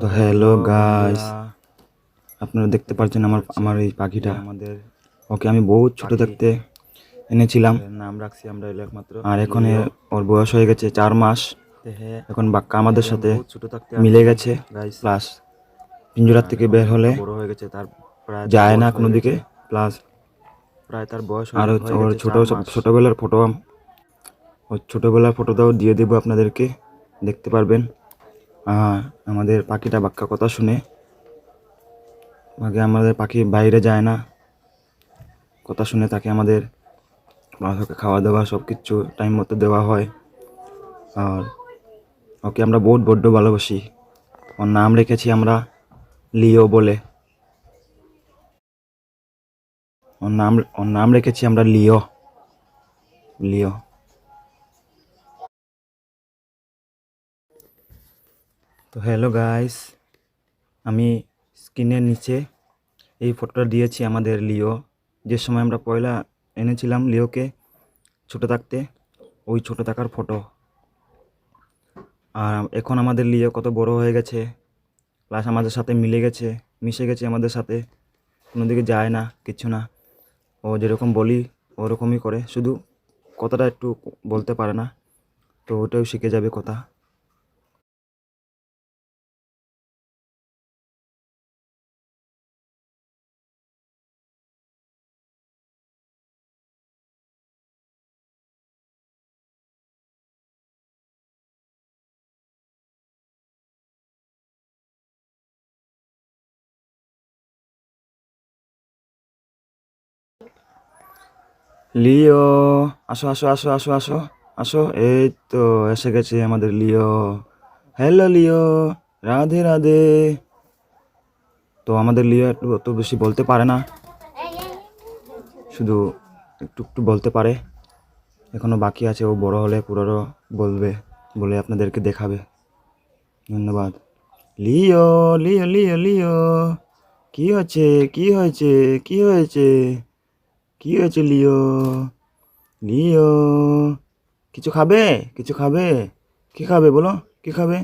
তো hello guys, আপনারা দেখতে পাচ্ছেন আমার আমার এই পাখিটা। ওকে আমি বহুত ছোট থাকতে এনেছিলাম, নাম রাখছি আমরা একমাত্র। আর এখন ওর বয়স হয়ে গেছে 4 মাস। এখন বাক্কা আমাদের সাথে মিলে গেছে প্লাস পিঞ্জরার থেকে বের হলে বড় হয়ে গেছে, তার যায় না কোনো দিকে। প্লাস প্রায় তার বয়স আর ওর ছোটবেলার ফটো, ওর ছোটবেলার ফটোটাও দিয়ে দেবো আপনাদেরকে, দেখতে পারবেন। আমাদের পাখিটা বাক্কা কথা শুনে। আগে আমাদের পাখি বাইরে যায় না, কথা শুনে তাকে আমাদের খাওয়া দাওয়া সব কিছু টাইম মতো দেওয়া হয়। আর ওকে আমরা বড্ড ভালোবাসি। ওর নাম রেখেছি আমরা লিও বলে। ওর নাম রেখেছি আমরা লিও। লিও। তো হ্যালো গাইস, আমি স্ক্রিনের নিচে এই ফটোটা দিয়েছি আমাদের লিও। যে সময় আমরা পয়লা এনেছিলাম লিওকে ছোটো থাকতে, ওই ছোটো থাকার ফটো। আর এখন আমাদের লিও কত বড় হয়ে গেছে, প্লাস আমাদের সাথে মিশে গেছে আমাদের সাথে। কোনো দিকে যায় না, কিচ্ছু না। ও যেরকম বলি ওরকমই করে, শুধু কথাটা একটু বলতে পারে না, তো ওটাও শিখে যাবে কথা। লিও, আসো আসো আসো আসো আসো আসো, এই তো এসে গেছে আমাদের লিও। হ্যালো লিও, রাধে রাধে। তো আমাদের লিও একটু অত বেশি বলতে পারে না, শুধু একটু একটু বলতে পারে। এখনো বাকি আছে, ও বড় হলে পুরো বলবে, বলে আপনাদেরকে দেখাবে। ধন্যবাদ। লিও লিও লিও লিও, কি হয়েছে কি হয়েছে কি হয়েছে কি হয়েছে লিও? লিও কিছু খাবে? কিছু খাবে? কি খাবে বলো, কি খাবে?